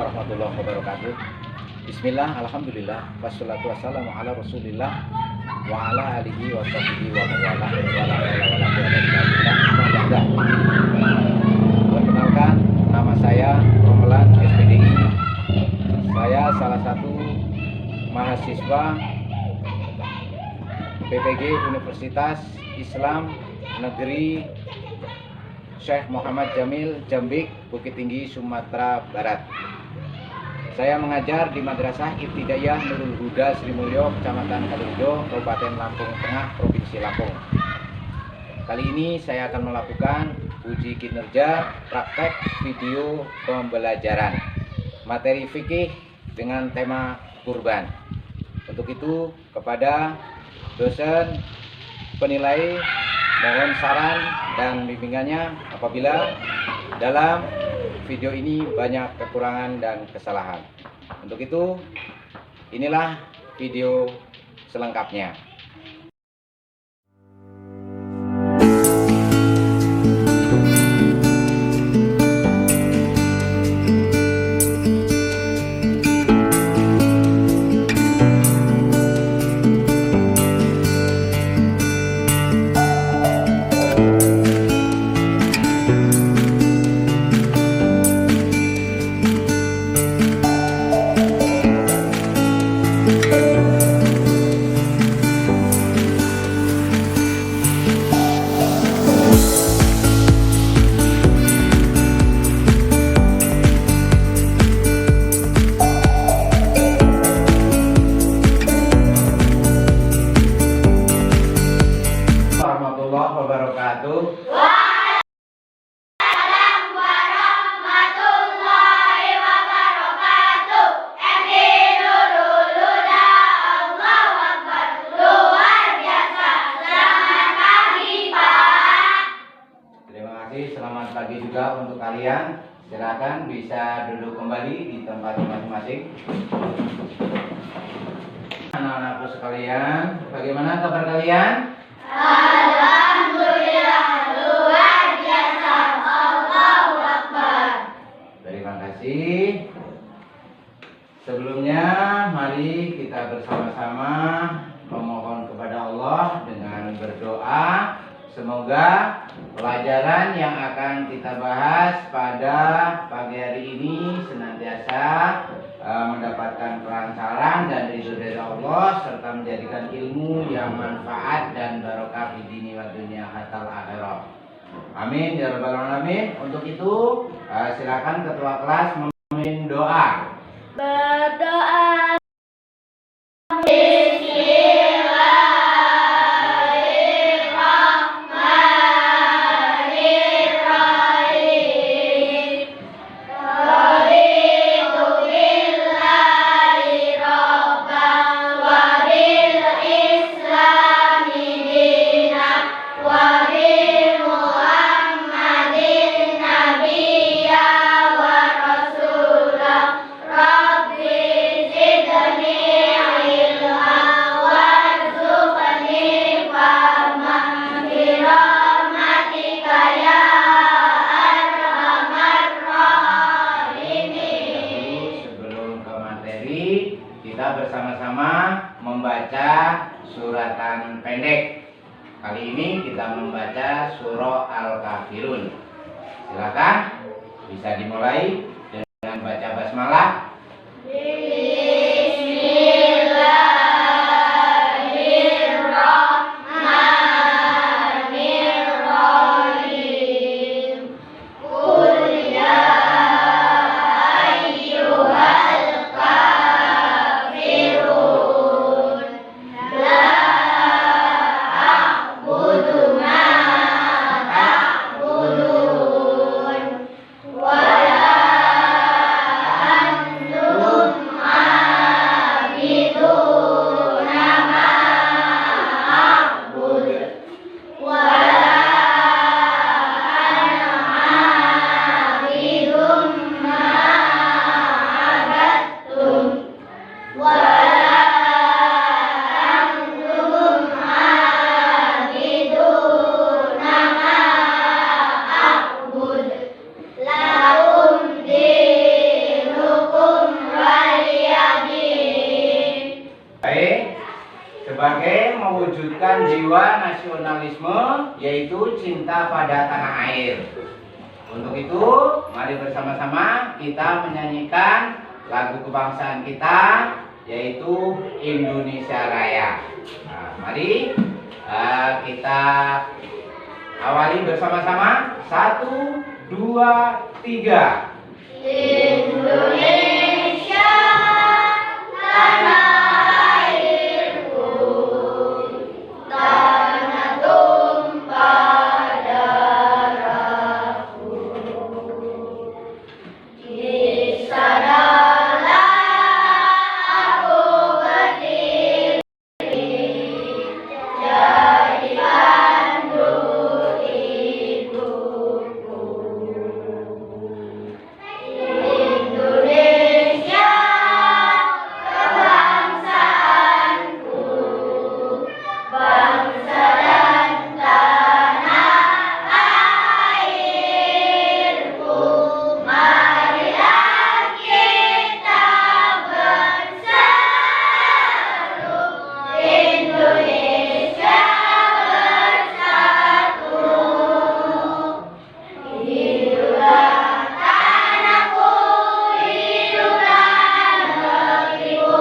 warahmatullahi wabarakatuh. Bismillah, alhamdulillah, wassalatu wassalamu ala rasulillah wa ala alihi wa sahbihi wa mawala wa la. Perkenalkan, nama saya Romelan SPDI. Saya salah satu mahasiswa PPG Universitas Islam Negeri Syekh Muhammad Jamil, Jambik, Bukit Tinggi, Sumatera Barat. Saya mengajar di Madrasah Ibtidaiyah Nurul Huda Sri Mulyo, Kecamatan Kalirejo, Kabupaten Lampung Tengah, Provinsi Lampung. Kali ini saya akan melakukan uji kinerja praktek video pembelajaran materi fikih dengan tema kurban. Untuk itu, kepada dosen penilai mohon saran dan bimbingannya apabila dalam video ini banyak kekurangan dan kesalahan. Untuk itu, inilah video selengkapnya. Selamat pagi juga untuk kalian. Silakan bisa duduk kembali di tempat masing-masing. Anak-anakku sekalian, bagaimana kabar kalian? Alhamdulillah, luar biasa. Allahu Akbar. Terima kasih. Sebelumnya, mari kita bersama-sama memohon kepada Allah dengan berdoa. Semoga pelajaran yang akan kita bahas pada pagi hari ini senantiasa mendapatkan kelancaran dan ridho dari Allah, serta menjadikan ilmu yang manfaat dan barokah di dini wa dunia hatta akhirat. Amin ya rabbal alamin. Untuk itu, silakan ketua kelas memimpin doa. Berdoa. Kita bersama-sama membaca suratan pendek. Kali ini kita membaca surah Al-Kafirun. Silakan bisa dimulai dengan baca basmalah. mewujudkan jiwa nasionalisme, yaitu cinta pada tanah air. Untuk itu, mari bersama-sama kita menyanyikan lagu kebangsaan kita, yaitu Indonesia Raya. Nah, mari kita awali bersama-sama. 1, 2, 3. Indonesia, tanah airku, tanah tumpah darahku. Di sanalah aku berdiri, jadi pandu ibuku. Indonesia, kebangsaanku, bangsa dan tanah airku. Marilah kita berseru, Indonesia bersatu. Hiduplah tanahku, hiduplah negeriku,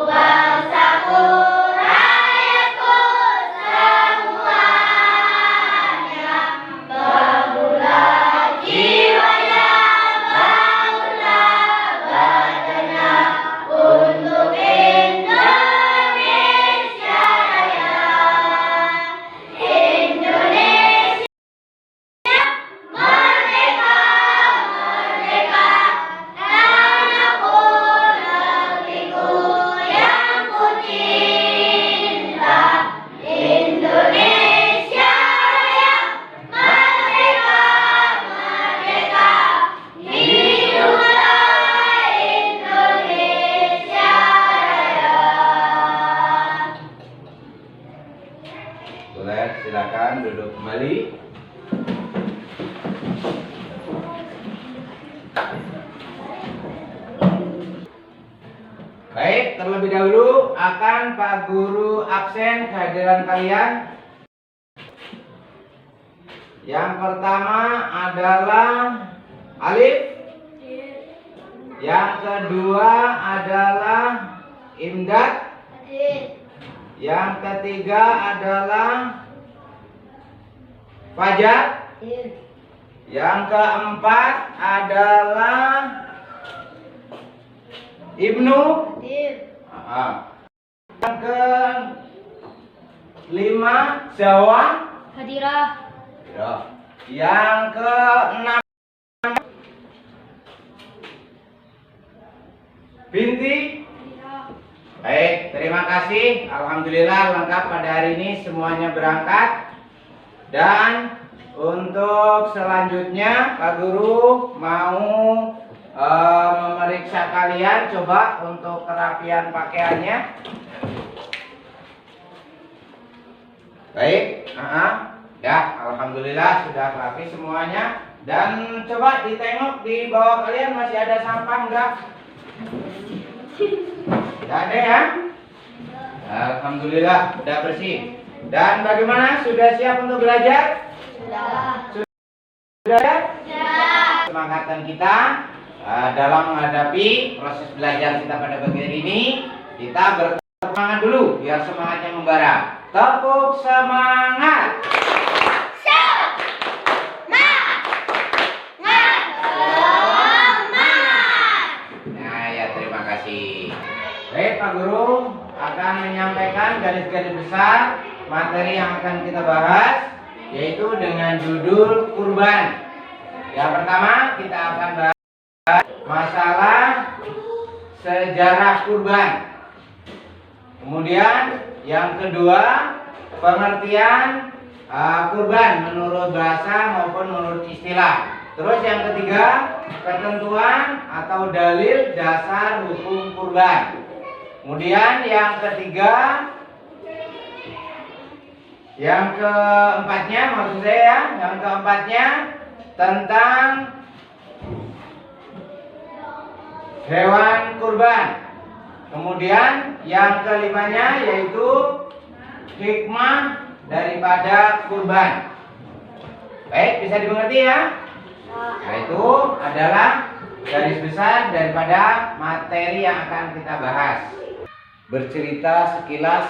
bangsaku, rakyatku semuanya. Bangunlah jiwanya, bangunlah badannya, untuk Indonesia Raya. Indonesia merdeka, merdeka, tanahku, negeriku yang ku cinta. Indonesia Raya, merdeka, merdeka, hiduplah Indonesia Raya. Boleh, silakan duduk kembali. Baik, terlebih dahulu akan Pak Guru absen kehadiran kalian. Yang pertama adalah Alif. Yang kedua adalah Imdad. Yang ketiga adalah Fajar. Yang keempat adalah Ibnu. Yang kelima Jawa. Hadirah. Ya. Yang keenam Binti. Baik, terima kasih. Alhamdulillah lengkap pada hari ini, semuanya berangkat. Dan untuk selanjutnya Pak Guru mau memeriksa kalian, coba untuk kerapian pakaiannya. Baik, ya, alhamdulillah sudah rapi semuanya. Dan coba ditengok di bawah kalian masih ada sampah enggak? Tidak ada ya? Alhamdulillah sudah bersih. Dan bagaimana? Sudah siap untuk belajar? Sudah ya? Semangatan kita dalam menghadapi proses belajar kita pada pagi hari ini, kita bersemangat dulu biar semangatnya membara. Tepuk semangat. Nah ya, terima kasih. Baik, Pak Guru akan menyampaikan garis-garis besar materi yang akan kita bahas, yaitu dengan judul kurban. Yang pertama kita akan bahas masalah sejarah kurban. Kemudian yang kedua, pengertian kurban menurut bahasa maupun menurut istilah. Terus yang ketiga, ketentuan atau dalil dasar hukum kurban. Kemudian yang ketiga, yang keempatnya maksud saya ya, yang keempatnya tentang hewan kurban. Kemudian yang kelimanya yaitu hikmah daripada kurban. Baik, bisa dimengerti ya? Nah, itu adalah garis besar daripada materi yang akan kita bahas. Bercerita sekilas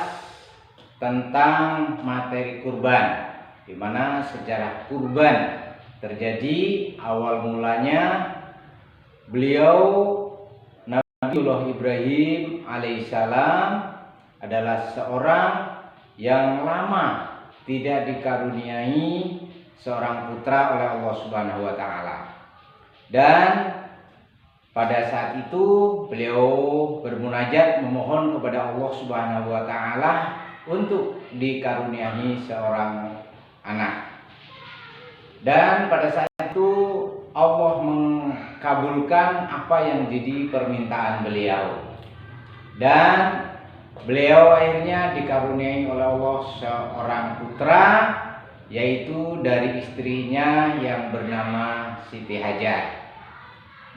tentang materi kurban, di mana sejarah kurban terjadi awal mulanya beliau Nabiullah Ibrahim alaihissalam adalah seorang yang lama tidak dikaruniai seorang putra oleh Allah Subhanahu wa taala. Dan pada saat itu beliau bermunajat memohon kepada Allah Subhanahu wa taala untuk dikaruniai seorang anak. Dan pada saat itu Allah mengabulkan apa yang jadi permintaan beliau. Dan beliau akhirnya dikaruniai oleh Allah seorang putra, yaitu dari istrinya yang bernama Siti Hajar.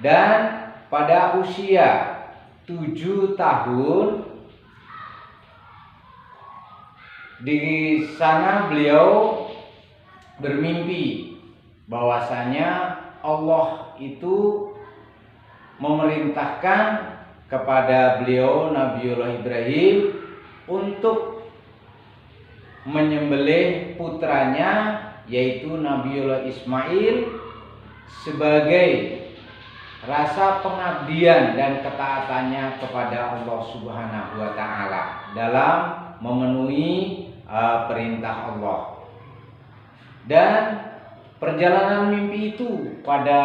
Dan pada usia 7 tahun di sana beliau bermimpi bahwasanya Allah itu memerintahkan kepada beliau Nabiullah Ibrahim untuk menyembelih putranya yaitu Nabiullah Ismail sebagai rasa pengabdian dan ketaatannya kepada Allah Subhanahu wa taala dalam memenuhi perintah Allah. Dan perjalanan mimpi itu pada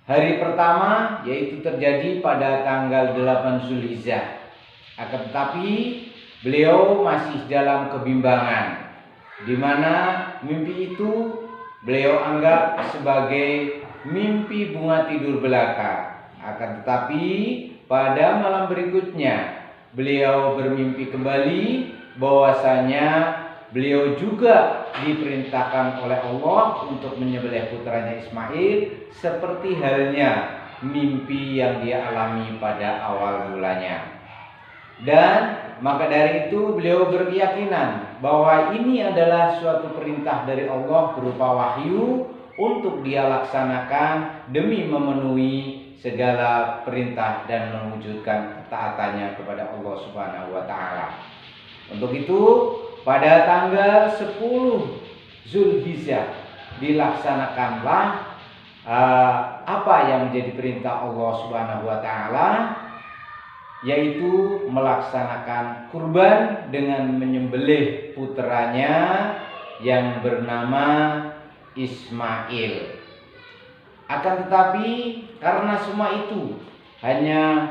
hari pertama yaitu terjadi pada tanggal 8 Zulhijjah. Akan tetapi beliau masih dalam kebimbangan, di mana mimpi itu beliau anggap sebagai mimpi bunga tidur belaka. Akan tetapi pada malam berikutnya beliau bermimpi kembali bahwasanya beliau juga diperintahkan oleh Allah untuk menyembelih putranya Ismail seperti halnya mimpi yang dia alami pada awal mulanya. Dan maka dari itu beliau berkeyakinan bahwa ini adalah suatu perintah dari Allah berupa wahyu untuk dia laksanakan demi memenuhi segala perintah dan mewujudkan ketaatannya kepada Allah Subhanahu wa taala. Untuk itu pada tanggal 10 Zulhijjah dilaksanakanlah apa yang menjadi perintah Allah Subhanahu wa taala, yaitu melaksanakan kurban dengan menyembelih putranya yang bernama Ismail. Akan tetapi karena semua itu hanya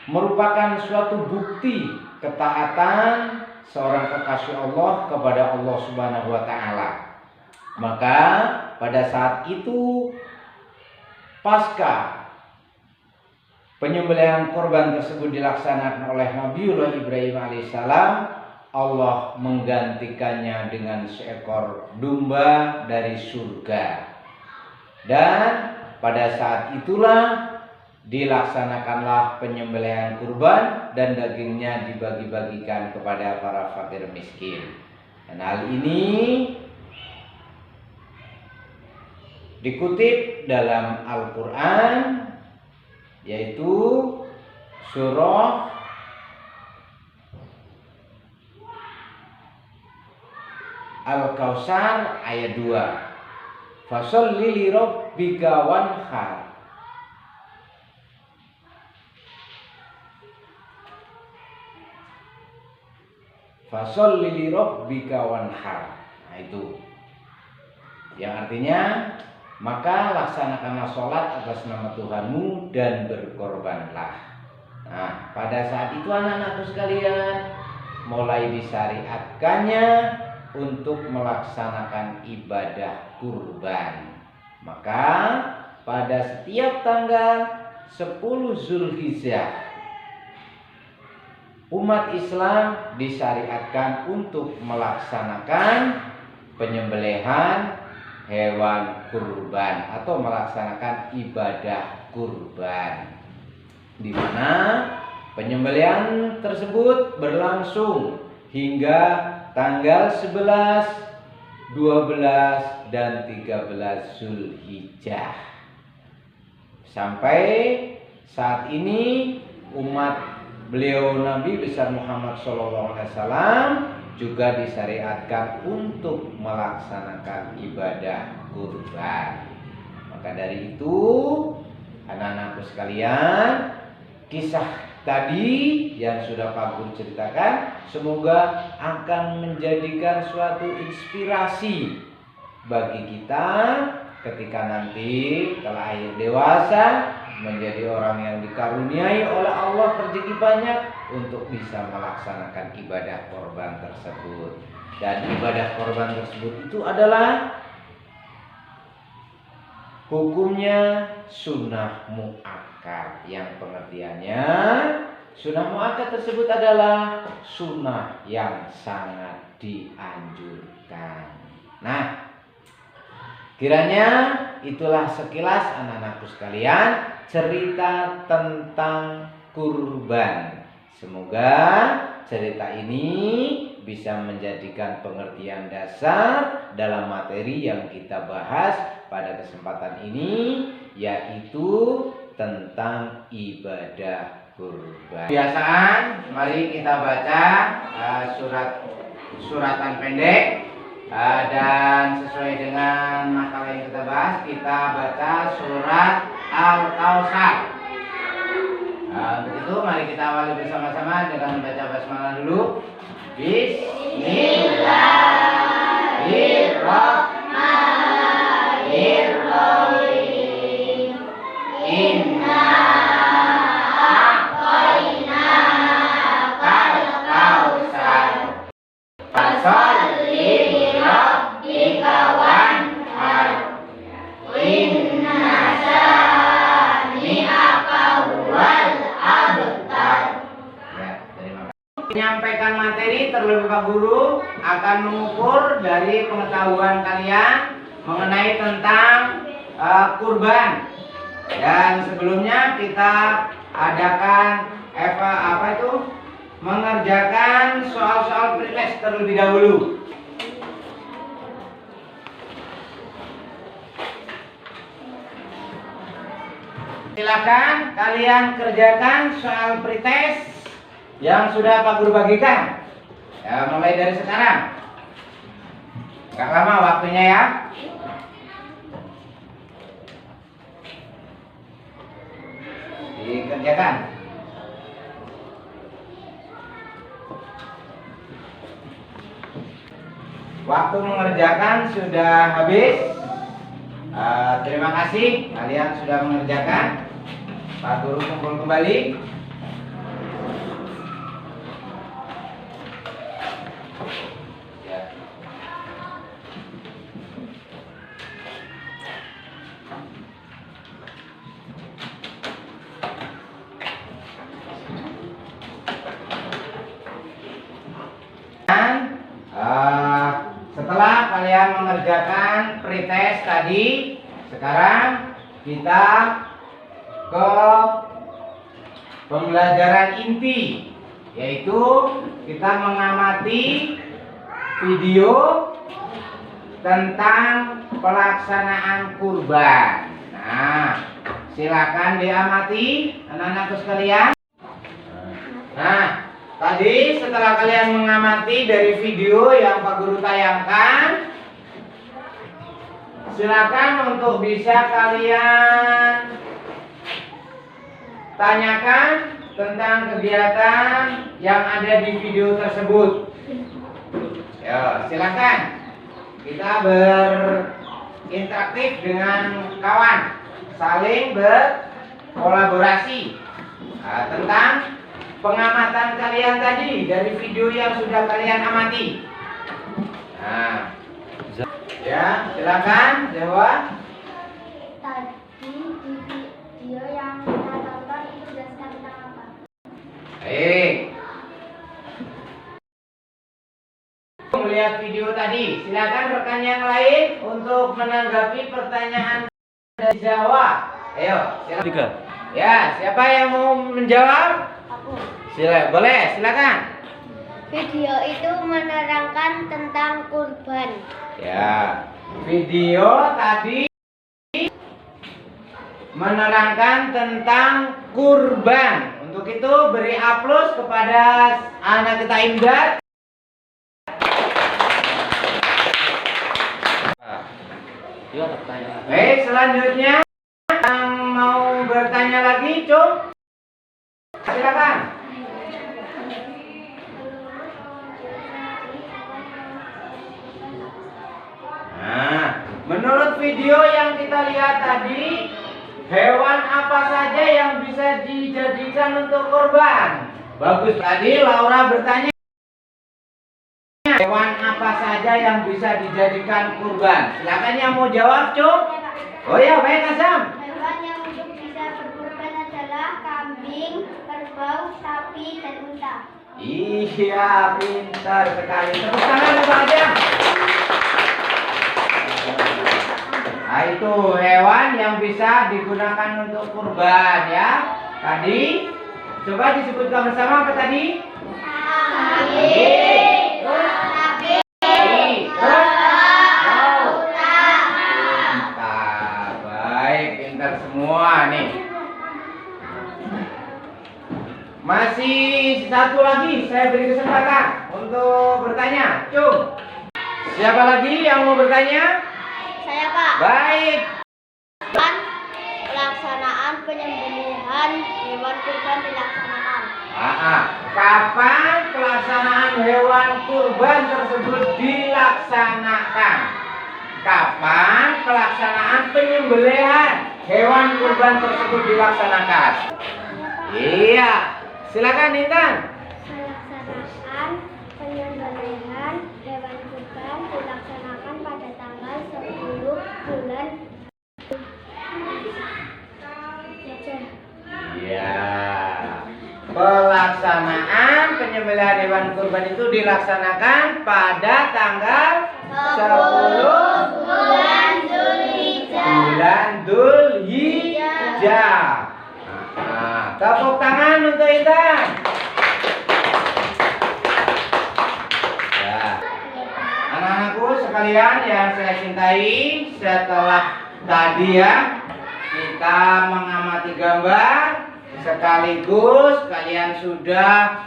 merupakan suatu bukti ketaatan seorang kekasih Allah kepada Allah Subhanahu wa taala, maka pada saat itu pasca penyembelihan korban tersebut dilaksanakan oleh Nabiullah Ibrahim alaihissalam, Allah menggantikannya dengan seekor domba dari surga. Dan pada saat itulah dilaksanakanlah penyembelihan kurban dan dagingnya dibagi-bagikan kepada para fakir miskin. Dan hal ini dikutip dalam Al-Quran, yaitu surah Al-Kautsar ayat 2. Fasholli li rabbika wanhar. Fasholli li rabbika wanhar. Nah itu yang artinya maka laksanakanlah sholat atas nama Tuhanmu dan berkorbanlah. Nah pada saat itu anak-anakku sekalian mulai disyariatkannya untuk melaksanakan ibadah kurban. Maka pada setiap tanggal 10 Zulhijjah umat Islam disyariatkan untuk melaksanakan penyembelihan hewan kurban atau melaksanakan ibadah kurban, di mana Penyembelihan tersebut berlangsung hingga tanggal 11, 12, dan 13 Zulhijjah. Sampai saat ini umat beliau Nabi besar Muhammad SAW juga disyariatkan untuk melaksanakan ibadah kurban. Maka dari itu, anak-anakku sekalian, kisah tadi yang sudah Pak Guru ceritakan semoga akan menjadikan suatu inspirasi bagi kita ketika nanti telah akhir dewasa menjadi orang yang dikaruniai oleh Allah rezeki banyak untuk bisa melaksanakan ibadah korban tersebut. Dan ibadah korban tersebut itu adalah hukumnya sunnah muakkad, yang pengertiannya sunnah muakkad tersebut adalah sunnah yang sangat dianjurkan. Nah, kiranya itulah sekilas anak-anakku sekalian cerita tentang kurban. Semoga cerita ini bisa menjadikan pengertian dasar dalam materi yang kita bahas pada kesempatan ini, yaitu tentang ibadah kurban. Kebiasaan, mari kita baca suratan pendek. Dan sesuai dengan makalah yang kita bahas, kita baca surat Al-Kautsar. Untuk itu mari kita awali bersama-sama dengan membaca basmalah dulu. Bismillahirrahmanirrahim. Inna a'tainakal kautsar. Fasholli lirabbika wanhar. Inna syani'aka huwal abtar. Ya, terima kasih. Menyampaikan materi terlebih Pak Guru akan mengukur dari pengetahuan kalian mengenai tentang kurban. Dan sebelumnya kita adakan mengerjakan soal-soal pretest terlebih dahulu. Silakan kalian kerjakan soal pretest yang sudah Pak Guru bagikan. Ya, mulai dari sekarang. Gak lama waktunya ya. Dikerjakan. Waktu mengerjakan sudah habis. Terima kasih kalian sudah mengerjakan. Pak Guru kumpul kembali. Ya. Setelah kalian mengerjakan pretest tadi, sekarang kita ke pembelajaran inti, yaitu kita mengamati video tentang pelaksanaan kurban. Nah, silakan diamati anak-anakku sekalian. Nah, tadi setelah kalian mengamati dari video yang Pak Guru tayangkan, silakan untuk bisa kalian tanyakan tentang kegiatan yang ada di video tersebut. Ya, silakan kita berinteraktif dengan kawan, saling berkolaborasi tentang pengamatan kalian tadi dari video yang sudah kalian amati. Nah, ya, silakan jawab. Tadi di video yang kita tonton itu jelaskan tentang apa? Baik. Melihat video tadi, silakan rekan yang lain untuk menanggapi pertanyaan dan dijawab. Ayo, silakan. Ya, siapa yang mau menjawab? aku. Boleh, silakan. Video itu menerangkan tentang kurban. Ya, video tadi menerangkan tentang kurban. Untuk itu beri aplaus kepada anak kita Imdad. Baik, selanjutnya yang mau bertanya lagi, Cung, silakan. Nah, menurut video yang kita lihat tadi, hewan apa saja yang bisa dijadikan untuk kurban? Bagus, tadi Laura bertanya, hewan apa saja yang bisa dijadikan kurban? Silakan yang mau jawab, Cung. Oh ya, baik, Azam. Hewan yang bisa berkurban adalah kambing, kerbau, sapi, dan unta. Iya, pintar sekali. Tepuk tangan untuk Azam. Nah, itu hewan yang bisa digunakan untuk kurban ya. Tadi coba disebutkan bersama apa tadi? Sapi, Baik, pintar semua nih. Masih satu lagi saya beri kesempatan untuk bertanya. Cung, siapa lagi yang mau bertanya? Saya, Pak. Baik. Pelaksanaan penyembelihan hewan kurban dilaksanakan. Kapan pelaksanaan hewan kurban tersebut dilaksanakan? Kapan pelaksanaan penyembelihan hewan kurban tersebut dilaksanakan? Iya, silakan Intan. Pelaksanaan penyembelihan hewan kurban dilaksanakan pada tanggal 10 bulan. Iya. Pelaksanaan penyembelihan hewan kurban itu dilaksanakan pada tanggal 10 bulan Zulhijjah. bulan Dzulhijjah. Tepuk tangan untuk Intan. Ya. Anak-anakku sekalian yang saya cintai, setelah tadi ya kita mengamati gambar, sekaligus kalian sudah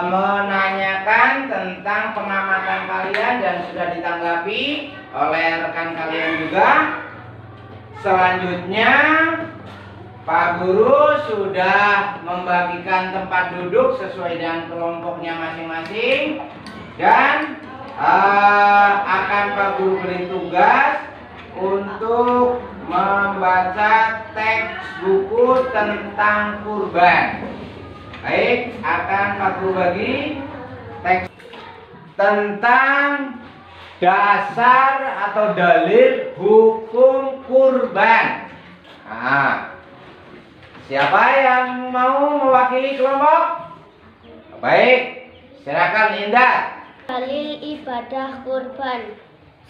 menanyakan tentang pengamatan kalian dan sudah ditanggapi oleh rekan kalian juga. Selanjutnya Pak Guru sudah membagikan tempat duduk sesuai dengan kelompoknya masing-masing dan akan Pak Guru beri tugas untuk membaca teks buku tentang kurban. Baik, akan Pak Guru bagi teks tentang dasar atau dalil hukum kurban. Siapa yang mau mewakili kelompok? Baik, silakan Indah. Dalil ibadah kurban.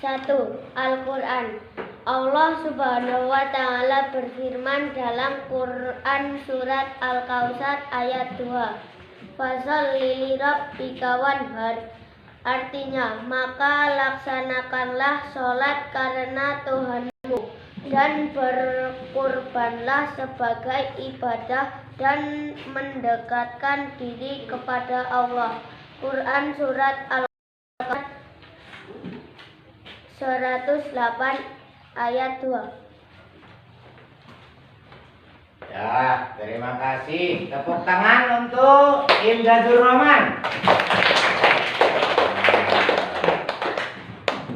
1. Al-Quran. Allah Subhanahu wa Ta'ala berfirman dalam Quran surat Al-Kautsar ayat 2. Fasholli lirabbika wanhar. Artinya, maka laksanakanlah sholat karena Tuhanmu dan berkurbanlah sebagai ibadah dan mendekatkan diri kepada Allah. Quran surat Al-Qur'an 108 ayat 2. Ya, terima kasih. Tepuk tangan untuk Imdadur Rahman.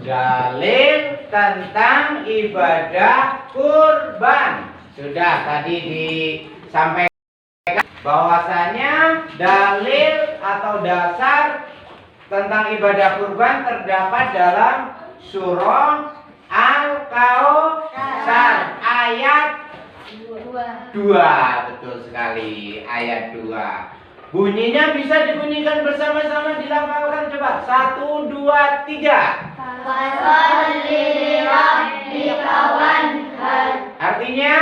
Dalil tentang ibadah kurban. Sudah tadi disampaikan bahwasanya dalil atau dasar tentang ibadah kurban terdapat dalam surah Al-Kautsar ayat 2. Betul sekali, ayat 2. Bunyinya bisa dibunyikan bersama-sama, dilafalkan coba. 1, 2, 3. Fasholli lirabbika wanhar. Artinya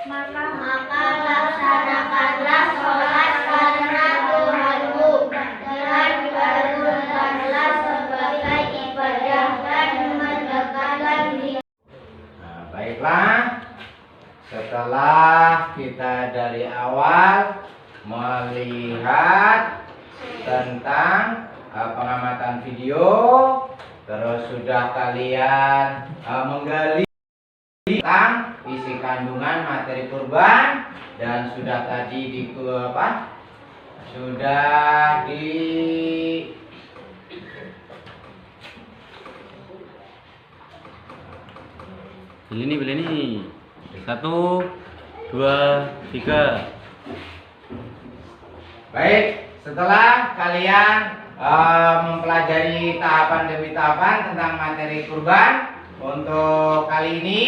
Maka laksanakanlah sholat setelah kita dari awal melihat tentang pengamatan video, terus sudah kalian menggali tentang isi kandungan materi kurban, dan sudah tadi sudah beli ini 1, 2, 3. Baik, setelah kalian mempelajari tahapan demi tahapan tentang materi kurban, untuk kali ini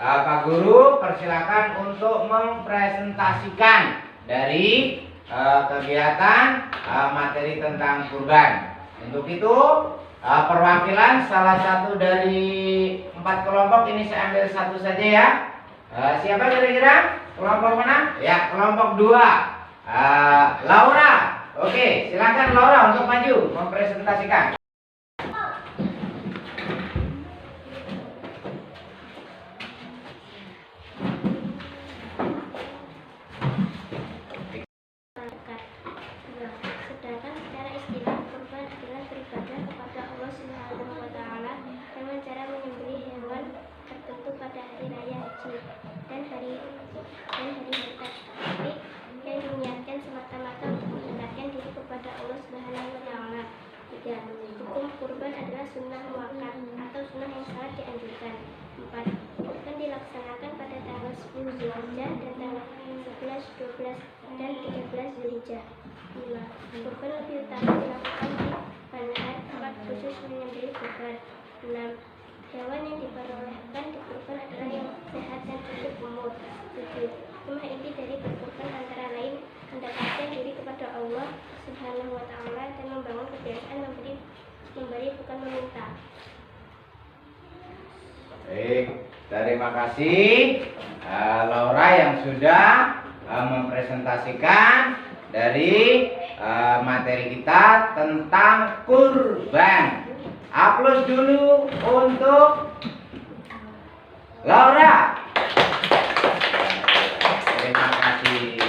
Pak Guru persilakan untuk mempresentasikan dari kegiatan materi tentang kurban. Untuk itu perwakilan salah satu dari 4 kelompok ini saya ambil satu saja ya. Siapa kira-kira? Kelompok mana? Ya, kelompok 2. Laura. Oke, silakan Laura untuk maju mempresentasikan. Sedangkan secara istilah kurban adalah beribadah kepada Allah Subhanahu wa taala dengan cara menyembelih hewan tertentu pada hari raya haji dan hari tasyrik yang diniatkan semata-mata untuk mendekatkan diri kepada Allah Subhanahu wa taala. 3. Hukum kurban adalah sunnah muakkad atau sunnah yang sangat dianjurkan. 4. Kurban dilaksanakan pada tanggal 10 Zulhijjah dan tanggal 11, 12 dan 13 Zulhijjah. 5. Kurban lebih utama dilakukan di Banahar, tempat khusus menyembelih kurban. 6. Hewan yang diperolehkan di kurban adalah yang sehat dan cukup umur. 7. Rumah inti dari berkurban antara lain mendekatkan diri kepada Allah Subhanahu wa taala dan membangun kebiasaan memberi bukan meminta. Baik, terima kasih Laura yang sudah mempresentasikan dari materi kita tentang kurban. Aplaus dulu untuk Laura. Terima kasih.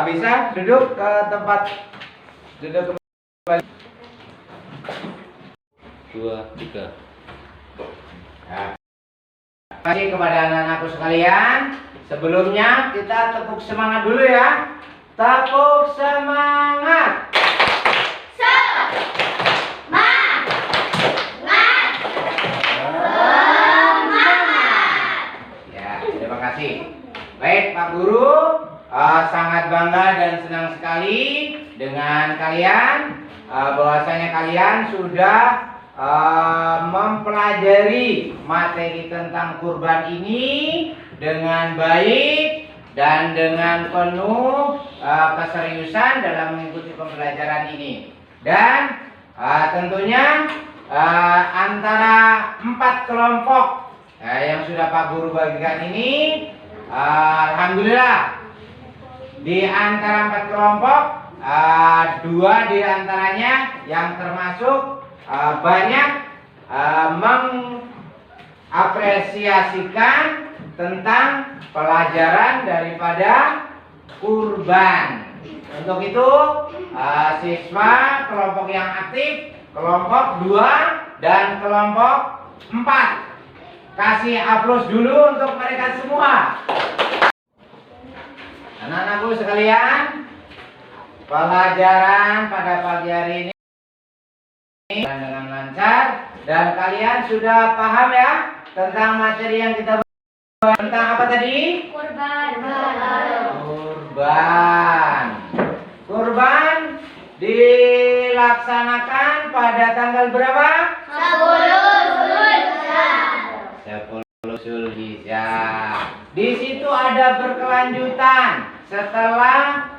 Bisa duduk ke tempat duduk kembali. 2, 3. Terima kasih kepada anak-anakku sekalian. Sebelumnya kita tepuk semangat dulu ya. Tepuk semangat. Ya, terima kasih. Baik Pak Guru, sangat bangga dan senang sekali dengan kalian. Bahwasanya kalian sudah mempelajari materi tentang kurban ini dengan baik dan dengan penuh keseriusan dalam mengikuti pembelajaran ini. Dan tentunya antara 4 kelompok yang sudah Pak Guru bagikan ini, alhamdulillah di antara 4 kelompok 2 di antaranya yang termasuk banyak mengapresiasikan tentang pelajaran daripada kurban. Untuk itu siswa kelompok yang aktif, kelompok 2 dan kelompok 4, kasih aplaus dulu untuk mereka semua. Anak-anakku sekalian, pelajaran pada pagi hari ini dengan lancar dan kalian sudah paham ya tentang materi yang kita bahas. Tentang apa tadi? Kurban dilaksanakan pada tanggal berapa? 10 Zulhijjah. Di situ ada berkelanjutan. Setelah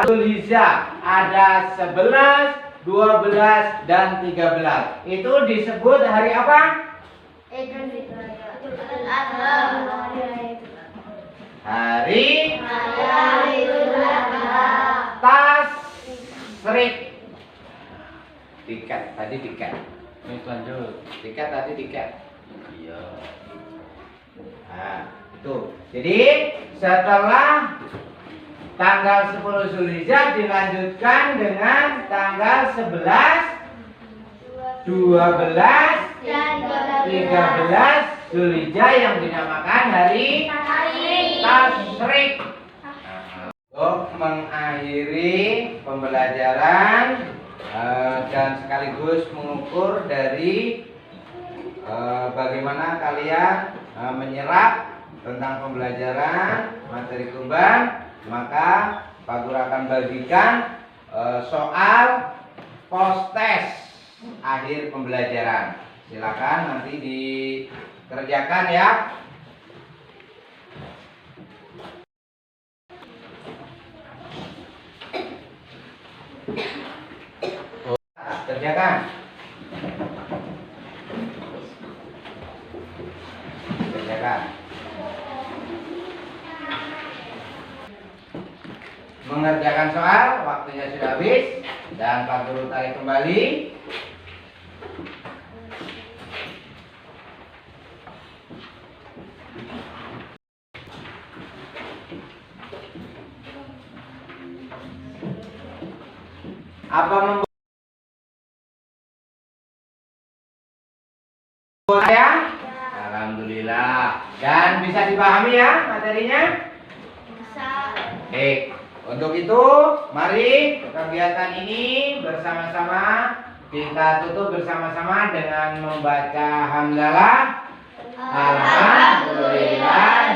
Zulhijjah ada 11, 12 dan 13. Itu disebut hari apa? Hari Tasyrik. Tiket tadi tiket. Ini lanjut. Tiket tadi tiket. Iya. Tuh. Jadi setelah tanggal 10 Zulhijjah dilanjutkan dengan tanggal 11, 12, 13 Zulhijjah yang dinamakan hari Tasyrik. Untuk mengakhiri pembelajaran dan sekaligus mengukur dari bagaimana kalian menyerap tentang pembelajaran materi kurban, maka Pak Guru akan bagikan soal post-test akhir pembelajaran. Silakan nanti dikerjakan ya. Kerjakan. Kerjakan. Mengerjakan soal, waktunya sudah habis dan Pak Guru tarik kembali. Apa membuat ya? Alhamdulillah. Dan bisa dipahami ya materinya? Baik. Untuk itu, mari kegiatan ini bersama-sama kita tutup bersama-sama dengan membaca hamdalah. Alhamdulillah.